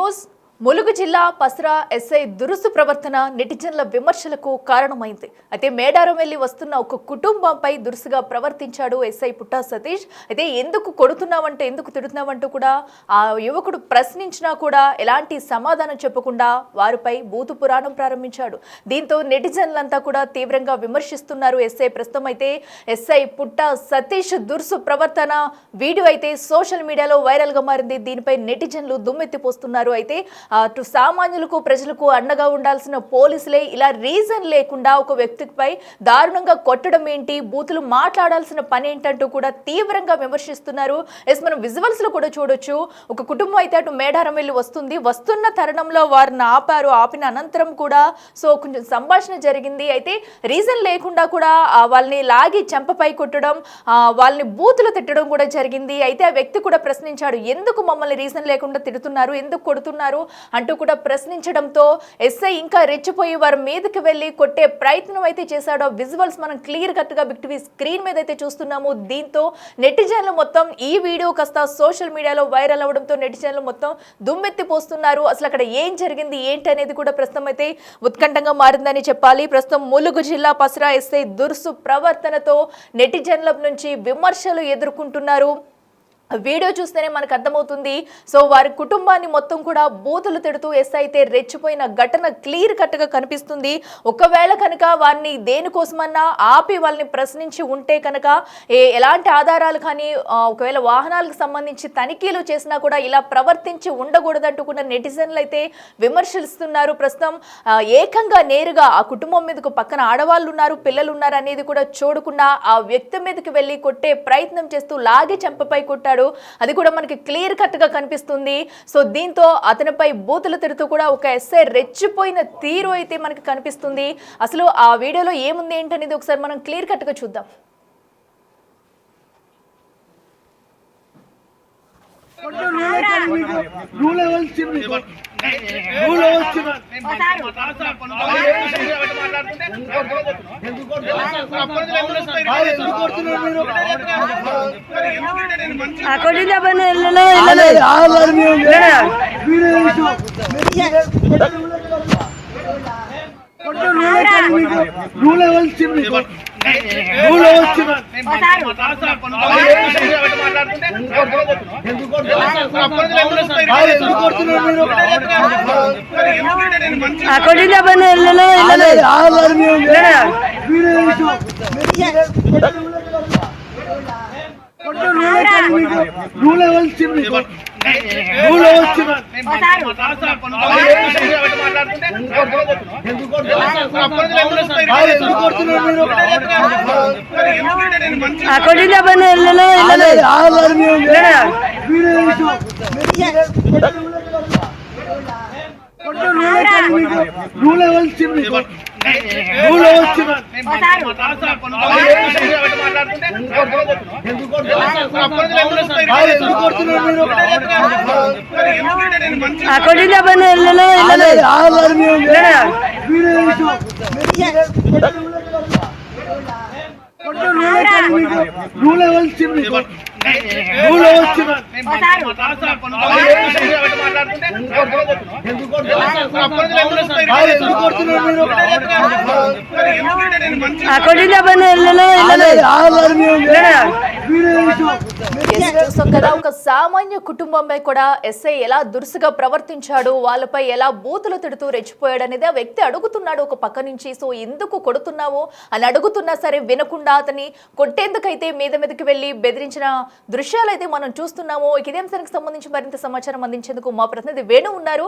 News Mulugu జిల్లా Pasara SI దురుసు ప్రవర్తన నెటిజన్ల విమర్శలకు కారణమైంది. అయితే మేడారం వెళ్లి వస్తున్న ఒక కుటుంబంపై దురుసుగా ప్రవర్తించాడు ఎస్ఐ పుట్టా సతీష్. అయితే ఎందుకు కొడుతున్నావంటే ఎందుకు తిడుతున్నావంటూ కూడా ఆ యువకుడు ప్రశ్నించినా కూడా ఎలాంటి సమాధానం చెప్పకుండా వారిపై బూతు పురాణం ప్రారంభించాడు. దీంతో నెటిజన్లంతా కూడా తీవ్రంగా విమర్శిస్తున్నారు. ఎస్ఐ ప్రస్తుతం అయితే ఎస్ఐ పుట్టా సతీష్ దురుసు ప్రవర్తన వీడియో అయితే సోషల్ మీడియాలో వైరల్ గా మారింది. దీనిపై నెటిజన్లు దుమ్మెత్తిపోస్తున్నారు. అయితే అటు సామాన్యులకు ప్రజలకు అండగా ఉండాల్సిన పోలీసులే ఇలా రీజన్ లేకుండా ఒక వ్యక్తిపై దారుణంగా కొట్టడం ఏంటి, బూతులు మాట్లాడాల్సిన పని ఏంటంటూ కూడా తీవ్రంగా విమర్శిస్తున్నారు. మనం విజువల్స్ లో కూడా చూడొచ్చు. ఒక కుటుంబం అయితే అటు మేడారం వెళ్ళి వస్తున్న తరుణంలో వారిని ఆపిన అనంతరం కూడా కొంచెం సంభాషణ జరిగింది. అయితే రీజన్ లేకుండా కూడా వాళ్ళని లాగి చెంపపై కొట్టడం, వాళ్ళని బూతులు తిట్టడం కూడా జరిగింది. అయితే ఆ వ్యక్తి కూడా ప్రశ్నించాడు, ఎందుకు మమ్మల్ని రీజన్ లేకుండా తిడుతున్నారు, ఎందుకు కొడుతున్నారు అంటూ కూడా ప్రశ్నించడంతో ఎస్ఐ ఇంకా రెచ్చిపోయి వారి మీదకి వెళ్లి కొట్టే ప్రయత్నం అయితే చేశాడు. ఆ విజువల్స్ మనం క్లియర్ కట్ గా బిగ్ టీవీ స్క్రీన్ మీద అయితే చూస్తున్నాము. దీంతో నెటిజన్లు మొత్తం ఈ వీడియో కాస్త సోషల్ మీడియాలో వైరల్ అవడంతో నెటిజన్లు మొత్తం దుమ్మెత్తిపోస్తున్నారు. అసలు అక్కడ ఏం జరిగింది ఏంటి అనేది కూడా ప్రస్తుతం అయితే ఉత్కంఠంగా మారిందని చెప్పాలి. ప్రస్తుతం ములుగు జిల్లా పసరా ఎస్ఐ దురుసు ప్రవర్తనతో నెటిజన్ల నుంచి విమర్శలు ఎదుర్కొంటున్నారు. వీడియో చూస్తేనే మనకు అర్థమవుతుంది. వారి కుటుంబాన్ని మొత్తం కూడా బూతులు తిడుతూ ఎస్ఐ అయితే రెచ్చిపోయిన ఘటన క్లియర్ కట్ గా కనిపిస్తుంది. ఒకవేళ కనుక వారిని దేనికోసమన్నా ఆపి వాళ్ళని ప్రశ్నించి ఉంటే కనుక ఎలాంటి ఆధారాలు కానీ ఒకవేళ వాహనాలకు సంబంధించి తనిఖీలు చేసినా కూడా ఇలా ప్రవర్తించి ఉండకూడదంటూ కూడా నెటిజన్లు అయితే విమర్శిస్తున్నారు. ప్రస్తుతం ఏకంగా నేరుగా ఆ కుటుంబం మీదకు పక్కన ఆడవాళ్ళు ఉన్నారు, పిల్లలు ఉన్నారు అనేది కూడా చూడకుండా ఆ వ్యక్తి మీదకి వెళ్ళి కొట్టే ప్రయత్నం చేస్తూ లాగి చెంపపై కొట్టాడు. అది కూడా మనకి క్లియర్ కట్ గా కనిపిస్తుంది. దీంతో అతనిపై బూతులు తిడుతూ కూడా ఒక ఎస్ఐ రెచ్చిపోయిన తీరు అయితే మనకి కనిపిస్తుంది. అసలు ఆ వీడియోలో ఏముంది ఏంటనేది ఒకసారి మనం క్లియర్ కట్ గా చూద్దాం. కదా ఒక సామాన్య కుటుంబంపై కూడా ఎస్ఐ ఎలా దురుసుగా ప్రవర్తించాడు, వాళ్ళపై ఎలా బూతులు తిడుతూ రెచ్చిపోయాడు అనేది ఆ వ్యక్తి అడుగుతున్నాడు ఒక పక్క నుంచి. ఎందుకు కొడుతున్నావో అని అడుగుతున్నా సరే వినకుండా అతని కొట్టేందుకైతే మీదకి వెళ్లి బెదిరించిన దృశ్యాలు అయితే మనం చూస్తున్నాము. ఇదే అంశానికి సంబంధించి మరింత సమాచారం అందించేందుకు మా ప్రతినిధి వేణు ఉన్నారు.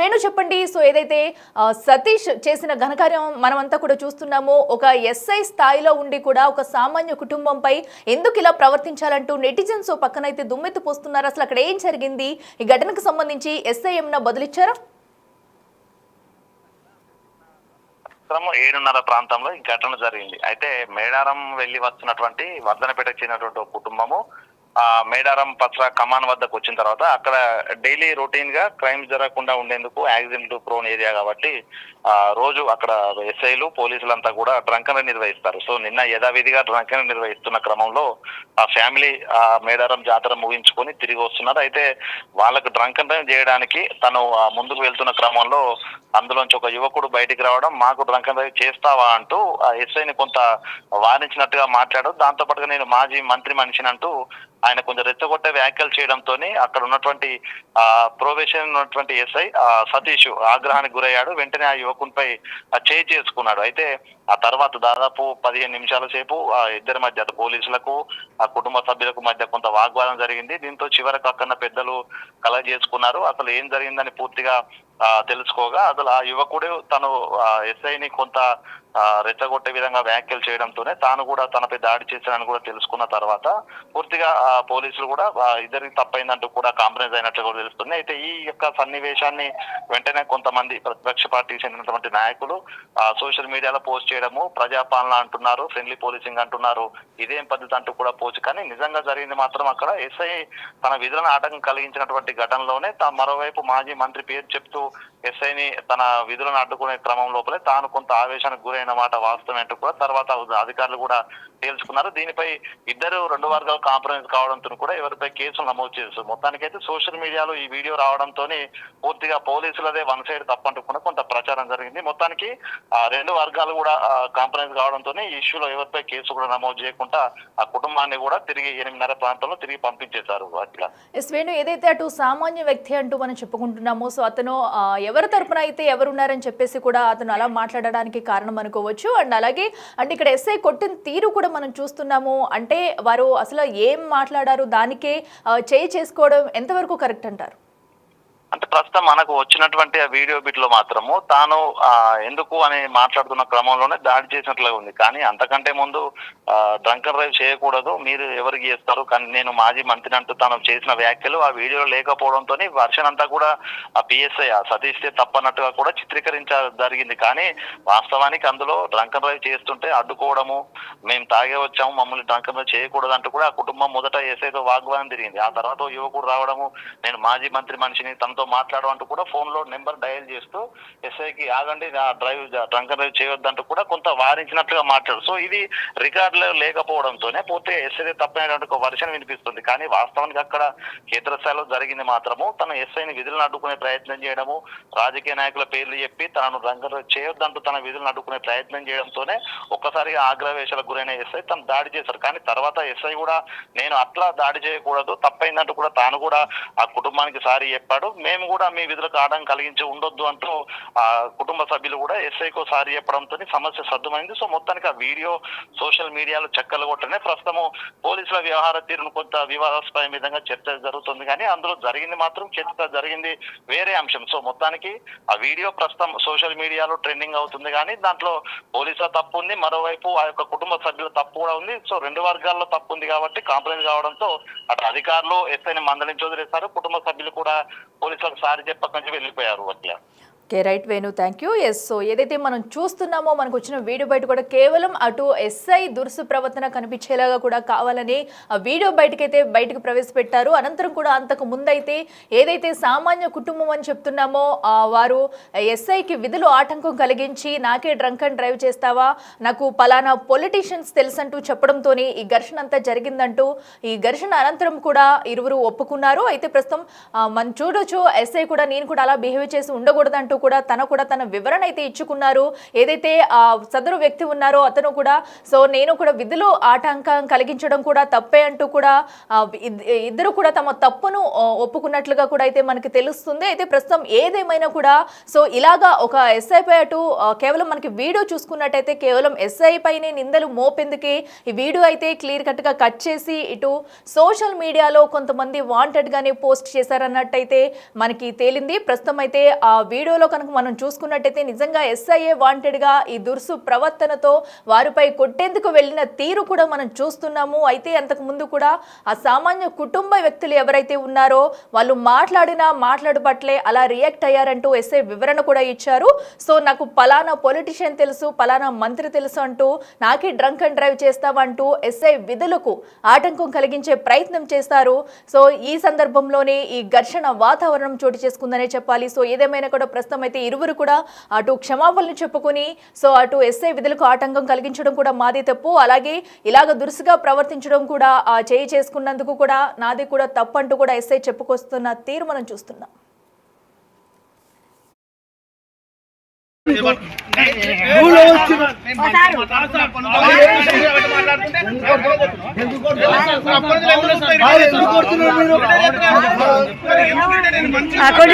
వేణు చెప్పండి. ఏదైతే సతీష్ చేసిన ఘనకార్యం మనమంతా కూడా చూస్తున్నాము. ఒక ఎస్ఐ స్థాయిలో ఉండి కూడా ఒక సామాన్య కుటుంబంపై ఎందుకు ఇలా ప్రవర్తించాలంటూ నెటిజన్స్ పక్కనైతే దుమ్మెత్తి పోస్తున్నారు. అసలు అక్కడ ఏం జరిగింది, ఈ ఘటనకు సంబంధించి ఎస్ఐ ఏమన్నా బదులిచ్చారా? 7:30 ప్రాంతంలో ఈ ఘటన జరిగింది. అయితే మేడారం వెళ్లి వస్తున్నటువంటి వర్ధనపేటకు చెందినటువంటి కుటుంబము మేడారం పత్ర కమాన్ వద్దకు వచ్చిన తర్వాత అక్కడ డైలీ రొటీన్ గా క్రైమ్స్ జరగకుండా ఉండేందుకు యాక్సిడెంట్ ప్రోన్ ఏరియా కాబట్టి రోజు అక్కడ ఎస్ఐలు పోలీసులంతా కూడా డ్రంకన్ నిర్వహిస్తారు. సో నిన్న యథావిధిగా డ్రంకన్ నిర్వహిస్తున్న క్రమంలో ఆ ఫ్యామిలీ మేడారం జాతర ముగించుకొని తిరిగి వస్తున్నారు. అయితే వాళ్ళకు డ్రంకన్ చేయడానికి తను ముందుకు వెళ్తున్న క్రమంలో అందులోంచి ఒక యువకుడు బయటికి రావడం, మాకు డ్రంకన్ చేస్తావా అంటూ ఆ ఎస్ఐని కొంత వారించినట్టుగా మాట్లాడు. దాంతో పాటుగా నేను మాజీ మంత్రి మనిషిని అంటూ ఆయన కొంచెం రెచ్చగొట్టే వ్యాఖ్యలు చేయడంతో అక్కడ ఉన్నటువంటి ప్రొబేషన్ ఉన్నటువంటి ఎస్ఐ సతీష్ ఆగ్రహానికి గురయ్యాడు. వెంటనే ఆ యువకునిపై చేయి చేసుకున్నాడు. అయితే ఆ తర్వాత దాదాపు 15 నిమిషాల సేపు ఆ ఇద్దరి మధ్య పోలీసులకు ఆ కుటుంబ సభ్యులకు మధ్య కొంత వాగ్వాదం జరిగింది. దీంతో చివరకు అక్కడ పెద్దలు కలగ చేసుకున్నారు. అసలు ఏం జరిగిందని పూర్తిగా తెలుసుకోగా అసలు ఆ యువకుడు తను ఎస్ఐని కొంత రెచ్చగొట్టే విధంగా వ్యాఖ్యలు చేయడంతోనే తాను కూడా తనపై దాడి చేశానని కూడా తెలుసుకున్న తర్వాత పూర్తిగా పోలీసులు కూడా ఇద్దరికి తప్పైందంటూ కూడా కాంప్రమైజ్ అయినట్లు కూడా తెలుస్తుంది. అయితే ఈ యొక్క సన్నివేశాన్ని వెంటనే కొంతమంది ప్రతిపక్ష పార్టీకి చెందినటువంటి నాయకులు సోషల్ మీడియాలో పోస్ట్ చేయడము, ప్రజాపాలన అంటున్నారు, ఫ్రెండ్లీ పోలీసింగ్ అంటున్నారు, ఇదేం పద్ధతి అంటూ కూడా పోస్ట్. కానీ నిజంగా జరిగింది మాత్రం అక్కడ ఎస్ఐ తన విధులను ఆటంకం కలిగించినటువంటి ఘటనలోనే మరోవైపు మాజీ మంత్రి పేరు చెప్తూ ఎస్ఐని తన విధులను అడ్డుకునే క్రమం లోపలే తాను కొంత ఆవేశానికి గురైన మాట వాస్తవం అంటూ కూడా తర్వాత అధికారులు కూడా తేల్చుకున్నారు. దీనిపై ఇద్దరు 2 వర్గాలు కాంప్రమైజ్ కావడంతో కూడా ఎవరిపై కేసులు నమోదు చేస్తారు. మొత్తానికైతే సోషల్ మీడియాలో ఈ వీడియో రావడంతో పూర్తిగా పోలీసులదే వన్ సైడ్ తప్పంటూ కూడా కొంత ప్రచారం జరిగింది. మొత్తానికి 2 వర్గాలు కూడా కాంప్రమైజ్ కావడంతో ఈ ఇష్యూలో ఎవరిపై కేసు కూడా నమోదు చేయకుండా ఆ కుటుంబాన్ని కూడా తిరిగి 8:30 ప్రాంతంలో తిరిగి పంపించేశారు. అట్లా వేణు, ఏదైతే అటు సామాన్య వ్యక్తి అంటూ మనం చెప్పుకుంటున్నామో, సో అతను ఎవరి తరపున అయితే ఎవరున్నారని చెప్పేసి కూడా అతను అలా మాట్లాడడానికి కారణం అనుకోవచ్చు. అండ్ అలాగే అంటే ఇక్కడ ఎస్ఐ కొట్టిన తీరు కూడా మనం చూస్తున్నాము. అంటే వారు అసలు ఏం మాట్లాడారు, దానికే చేయి చేసుకోవడం ఎంతవరకు కరెక్ట్ అంటారు? అంటే ప్రస్తుతం మనకు వచ్చినటువంటి ఆ వీడియో బిట్ లో మాత్రము తాను ఎందుకు అని మాట్లాడుతున్న క్రమంలోనే దాడి చేసినట్లుగా ఉంది. కానీ అంతకంటే ముందు డ్రంకన్ డ్రైవ్ చేయకూడదు, మీరు ఎవరికి చేస్తారు, కానీ నేను మాజీ మంత్రి అంటూ తాను చేసిన వ్యాఖ్యలు ఆ వీడియోలో లేకపోవడంతో వర్షన్ అంతా కూడా ఆ పిఎస్ఐ సతీష్ తప్పన్నట్టుగా కూడా చిత్రీకరించ జరిగింది. కానీ వాస్తవానికి అందులో డ్రంకన్ డ్రైవ్ చేస్తుంటే అడ్డుకోవడము, మేము తాగే వచ్చాము, మమ్మల్ని డ్రంకన్ డ్రైవ్ చేయకూడదు అంటూ కూడా ఆ కుటుంబం మొదట ఎస్ఐతో వాగ్వాదం జరిగింది. ఆ తర్వాత యువకుడు రావడము, నేను మాజీ మంత్రి మనిషిని, తనతో మాట్లాడమంటూ కూడా ఫోన్ లో నెంబర్ డయల్ చేస్తూ ఎస్ఐకి ఆగండి, డ్రంకన్ డ్రైవ్ చేయొద్దంటూ కూడా కొంత వారించినట్లుగా మాట్లాడు. సో ఇది రికార్డులో లేకపోవడంతోనే పూర్తిగా ఎస్ఐ తప్పైనటువంటి ఒక వర్షన్ వినిపిస్తుంది. కానీ వాస్తవానికి అక్కడ క్షేత్రస్థాయిలో జరిగింది మాత్రము తన ఎస్ఐని విధులను అడ్డుకునే ప్రయత్నం చేయడము, రాజకీయ నాయకుల పేర్లు చెప్పి తనను డ్రంకన్ డ్రైవ్ చేయొద్దంటూ తన విధులను అడ్డుకునే ప్రయత్నం చేయడంతోనే ఒక్కసారిగా ఆగ్రవేశాలకు గురైన ఎస్ఐ తను దాడి చేశారు. కానీ తర్వాత ఎస్ఐ కూడా నేను అట్లా దాడి చేయకూడదు, తప్పైందంటూ కూడా తాను కూడా ఆ కుటుంబానికి సారీ చెప్పాడు. మేము కూడా మీ విధులకు ఆటంకం కలిగించి ఉండొద్దు అంటూ ఆ కుటుంబ సభ్యులు కూడా ఎస్ఐకో సారీ చెప్పడంతో సమస్య సద్దుమైంది. సో మొత్తానికి ఆ వీడియో సోషల్ మీడియాలో చెక్కలు కొట్టనే ప్రస్తుతము పోలీసుల వ్యవహార తీరును కొంత వివాదాస్పద విధంగా చర్చ జరుగుతుంది. కానీ అందులో జరిగింది మాత్రం చర్చ జరిగింది వేరే అంశం. సో మొత్తానికి ఆ వీడియో ప్రస్తుతం సోషల్ మీడియాలో ట్రెండింగ్ అవుతుంది. కానీ దాంట్లో పోలీసుల తప్పు ఉంది, మరోవైపు ఆ యొక్క కుటుంబ సభ్యుల తప్పు కూడా ఉంది. సో 2 వర్గాల్లో తప్పు ఉంది కాబట్టి కాంప్రమైజ్ కావడంతో అటు అధికారులు ఎస్ఐని మందలించి వదిలేశారు, కుటుంబ సభ్యులు కూడా పోలీసులకు సారి చెప్పక వెళ్ళిపోయారు. అట్లా okay, right Venu, thank you. Yes, so ఏదైతే మనం చూస్తున్నామో మనకు వచ్చిన వీడియో బయట కూడా కేవలం అటు ఎస్ఐ దురుసు ప్రవర్తన కనిపించేలాగా కూడా కావాలని ఆ వీడియో బయటకు ప్రవేశపెట్టారు. అనంతరం కూడా అంతకు ముందైతే ఏదైతే సామాన్య కుటుంబం అని చెప్తున్నామో వారు ఎస్ఐకి విధులు ఆటంకం కలిగించి నాకే డ్రంక్ అండ్ డ్రైవ్ చేస్తావా, నాకు పలానా పొలిటీషియన్స్ తెలుసంటూ చెప్పడంతో ఈ ఘర్షణ అంతా జరిగిందంటూ ఈ ఘర్షణ అనంతరం కూడా ఇరువురు ఒప్పుకున్నారు. అయితే ప్రస్తుతం మనం చూడొచ్చు ఎస్ఐ కూడా నేను కూడా అలా బిహేవ్ చేసి ఉండకూడదంటూ కూడా తన వివరణ అయితే ఇచ్చుకున్నారు. ఏదైతే సదరు వ్యక్తి ఉన్నారో అతను కూడా సో నేను కూడా విధులు ఆటంకం కలిగించడం కూడా తప్పే అంటూ కూడా ఇద్దరు కూడా తమ తప్పును ఒప్పుకున్నట్లుగా కూడా అయితే మనకి తెలుస్తుంది. అయితే ప్రస్తుతం ఏదేమైనా కూడా సో ఇలాగా ఒక ఎస్ఐ పై అటు కేవలం మనకి వీడియో చూసుకున్నట్టయితే కేవలం ఎస్ఐ పైనే నిందలు మోపెందుకే ఈ వీడియో అయితే క్లియర్ కట్ గా కట్ చేసి ఇటు సోషల్ మీడియాలో కొంతమంది వాంటెడ్ గానే పోస్ట్ చేశారన్నట్టయితే మనకి తేలింది. ప్రస్తుతం అయితే ఆ వీడియోలో విషయంలో కనుక మనం చూసుకున్నట్టయితే నిజంగా ఎస్ఐఏ వాంటెడ్గా ఈ దురుసు ప్రవర్తనతో వారిపై కొట్టేందుకు వెళ్ళిన తీరు కూడా మనం చూస్తున్నాము. అయితే అంతకు ముందు కూడా ఆ సామాన్య కుటుంబ వ్యక్తులు ఎవరైతే ఉన్నారో వాళ్ళు మాట్లాడు పట్లే అలా రియాక్ట్ అయ్యారంటూ ఎస్ఐ వివరణ కూడా ఇచ్చారు. సో నాకు పలానా పొలిటీషియన్ తెలుసు, పలానా మంత్రి తెలుసు అంటూ నాకే డ్రంక్ అండ్ డ్రైవ్ చేస్తామంటూ ఎస్ఐ విధులకు ఆటంకం కలిగించే ప్రయత్నం చేస్తారు. సో ఈ సందర్భంలోనే ఈ ఘర్షణ వాతావరణం చోటు చేసుకుందనే చెప్పాలి. సో ఏదేమైనా కూడా ప్రస్తుతం అయితే ఇరువురు కూడా అటు క్షమాపణలు చెప్పుకుని సో అటు ఎస్ఐ విధులకు ఆటంకం కలిగించడం కూడా మాది తప్పు, అలాగే ఇలాగ దురుసుగా ప్రవర్తించడం కూడా చేయి చేసుకున్నందుకు కూడా నాది కూడా తప్పు అంటూ కూడా ఎస్ఐ చెప్పుకొస్తున్న తీరు మనం చూస్తున్నాం. అక్కడ